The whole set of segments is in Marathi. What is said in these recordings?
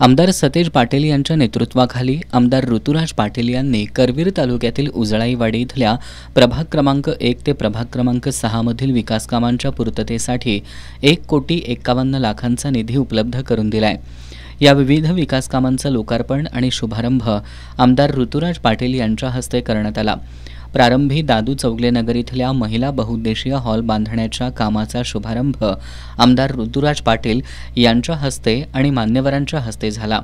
आमदार सतेज पाटील यांच्या नेतृत्वाखाली आमदार ऋतुराज पाटील यांनी करवीर तालुक्यातील उजळाईवाडी इथल्या प्रभाग क्रमांक 1 ते प्रभाग क्रमांक 6 मधील विकास कामांच्या पूर्ततेसाठी 1,51 लाखांचा निधी उपलब्ध करून दिलाय। या विविध विकास कामांचं लोकार्पण आणि शुभारंभ आमदार ऋतुराज पाटील यांच्या हस्ते करण्यात आला। प्रारंभी दादू चौगले नगर इथल्या महिला बहुउद्देशीय हॉल बांधण्याच्या कामाचा शुभारंभ आमदार ऋतुराज पाटील यांच्या हस्ते आणि मान्यवरांच्या हस्ते झाला।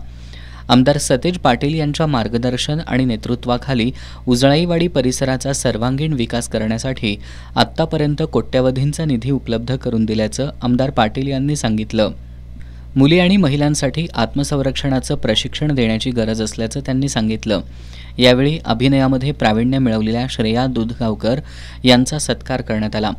आमदार सतेज पाटील यांच्या मार्गदर्शन आणि नेतृत्वाखाली उजळाईवाडी परिसराचा सर्वांगीण विकास करण्यासाठी आत्तापर्यंत कोट्यवधींचा निधी उपलब्ध करून दिल्याचं आमदार पाटील यांनी सांगितलं। मुली आणि महिलांसाठी आत्मसंरक्षणाचं प्रशिक्षण देण्याची गरज असल्याचं त्यांनी सांगितलं। यावेळी अभिनयामध्ये प्रावीण्य मिळवलेल्या श्रेया दुधगावकर यांचा सत्कार करण्यात आला।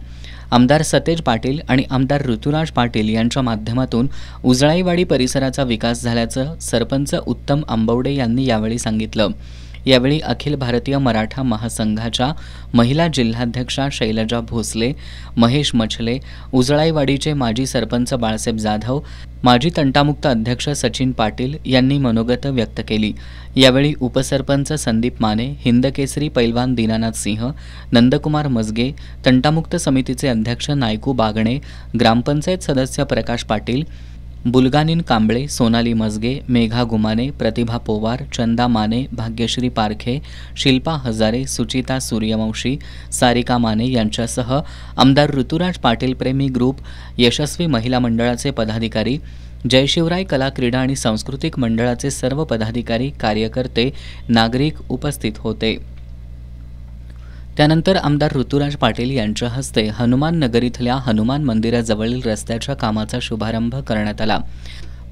आमदार सतेज पाटील आणि आमदार ऋतुराज पाटील यांच्या माध्यमातून उजळाईवाडी परिसराचा विकास झाल्याचं सरपंच उत्तम आंबवडे यांनी यावेळी सांगितलं। यावेळी अखिल भारतीय मराठा महासंघाच्या महिला जिल्हाध्यक्षा शैलजा भोसले, महेश मछले, उजळाईवाडीचे माजी सरपंच बाळासाहेब जाधव, माजी तंटामुक्त अध्यक्ष सचिन पाटील यांनी मनोगत व्यक्त केली। यावेळी उपसरपंच संदीप माने, हिंदकेसरी पैलवान दीनानाथ सिंह, नंदकुमार मजगे, तंटामुक्त समितीचे अध्यक्ष नायकू बागणे, ग्रामपंचायत सदस्य प्रकाश पाटील, बुलगानीन कांबळे, सोनाली मजगे, मेघा गुमाने, प्रतिभा पोवार, चंदा माने, भाग्यश्री पारखे, शिल्पा हजारे, सुचिता सूर्यवंशी, सारिका माने यांच्यासह आमदार ऋतुराज पाटील प्रेमी ग्रुप, यशस्वी महिला मंडळाचे पदाधिकारी, जयशिवराय कला क्रीडा आणि सांस्कृतिक मंडळाचे सर्व पदाधिकारी, कार्यकर्ते, नागरिक उपस्थित होते। त्यानंतर आमदार ऋतुराज पाटील यांच्या हस्ते हनुमान नगर इथल्या हनुमान मंदिराजवळील रस्त्याच्या कामाचा शुभारंभ करण्यात आला।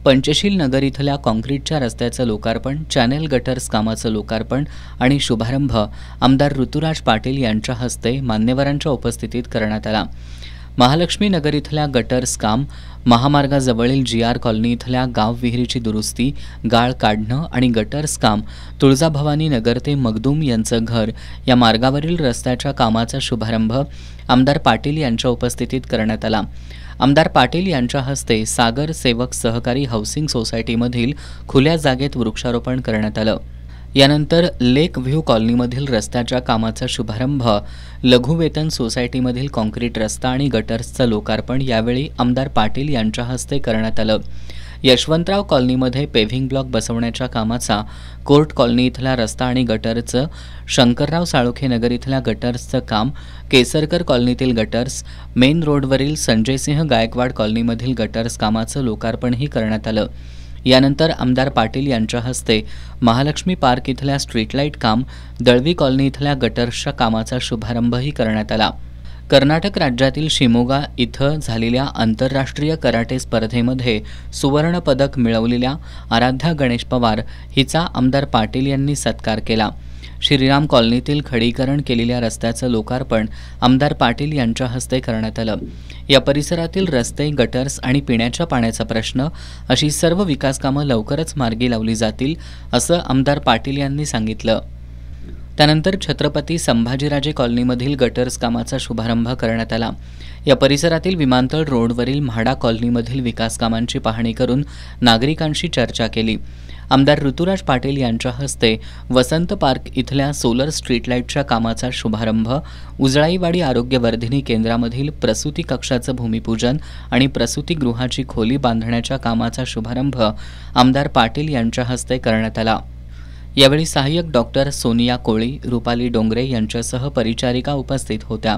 पंचशील नगर इथल्या काँक्रीटच्या रस्त्याचं लोकार्पण, चॅनेल गटर्स कामाचं लोकार्पण आणि शुभारंभ आमदार ऋतुराज पाटील यांच्या हस्ते मान्यवरांच्या उपस्थितीत करण्यात आला। महालक्ष्मी नगर इथल्या गटर्स काम, महामार्गाजवळील GR कॉलनी इथल्या गाव विहिरीची दुरुस्ती, गाळ काढणं आणि गटर्स काम, तुळजाभवानी नगर ते मगदूम यांचं घर या मार्गावरील रस्त्याच्या कामाचा शुभारंभ आमदार पाटील यांच्या उपस्थितीत करण्यात आला। आमदार पाटील यांच्या हस्ते सागर सेवक सहकारी हाऊसिंग सोसायटीमधील खुल्या जागेत वृक्षारोपण करण्यात आलं। यानंतर लेक व्ह्यू कॉलनीमधील रस्त्याच्या कामाचा शुभारंभ, लघुवेतन सोसायटीमधील काँक्रीट रस्ता आणि गटर्सचं लोकार्पण यावेळी आमदार पाटील यांच्या हस्ते करण्यात आलं। यशवंतराव कॉलनीमध्ये पेव्हिंग ब्लॉक बसवण्याच्या कामाचा, कोर्ट कॉलनी इथला रस्ता आणि गटरचं, शंकरराव साळोखे नगर इथल्या गटर्सचं काम, केसरकर कॉलनीतील गटर्स, मेन रोडवरील संजयसिंह गायकवाड कॉलनीमधील गटर्स कामाचं लोकार्पणही करण्यात आलं। यानंतर आमदार पाटील यांच्या हस्ते महालक्ष्मी पार्क इथल्या स्ट्रीट लाईट काम, दळवी कॉलनी इथल्या गटर्सच्या कामाचा शुभारंभही करण्यात आला। कर्नाटक राज्यातील शिमोगा इथं झालेल्या आंतरराष्ट्रीय कराटे स्पर्धेमध्ये सुवर्ण पदक मिळवलेल्या आराध्या गणेश पवार हिचा आमदार पाटील यांनी सत्कार केला। श्रीराम कॉलनीतील खडीकरण केलेल्या रस्त्याचं लोकार्पण आमदार पाटील यांच्या हस्ते करण्यात आलं। या परिसरातील रस्ते, गटर्स आणि पिण्याच्या पाण्याचा प्रश्न अशी सर्व विकास कामं लवकरच मार्गी लावली जातील असं आमदार पाटील यांनी सांगितलं। त्यानंतर छत्रपती संभाजीराजे कॉलनीमधील गटर्स कामाचा शुभारंभ करण्यात आला। या परिसरातील विमानतळ रोडवरील म्हाडा कॉलनीमधील विकास कामांची पाहणी करून नागरिकांशी चर्चा केली। आमदार ऋतुराज पाटील यांच्या हस्ते वसंत पार्क इथल्या सोलर स्ट्रीट लाईटच्या कामाचा शुभारंभ, उजळाईवाडी आरोग्यवर्धिनी केंद्रामधील प्रसूती कक्षाचं भूमिपूजन आणि प्रसूतीगृहाची खोली बांधण्याच्या कामाचा शुभारंभ आमदार पाटील यांच्या हस्ते करण्यात आला। यावेळी सहाय्यक डॉक्टर सोनिया कोळी, रुपाली डोंगरे यांच्यासह परिचारिका उपस्थित होत्या।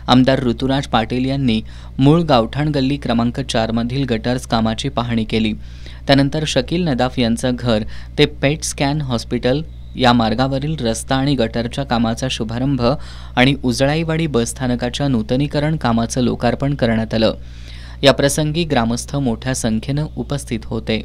आमदार ऋतुराज पाटील यांनी मूळ गावठाण गल्ली क्रमांक 4 मधील गटर्स कामाची पाहणी केली। त्यानंतर शकील नदाफ यांचं घर ते पेट स्कॅन हॉस्पिटल या मार्गावरील रस्ता आणि गटरच्या कामाचा शुभारंभ आणि उजळाईवाडी बसस्थानकाच्या नूतनीकरण कामाचं लोकार्पण करण्यात आलं। या प्रसंगी ग्रामस्थ मोठ्या संख्येनं उपस्थित होते।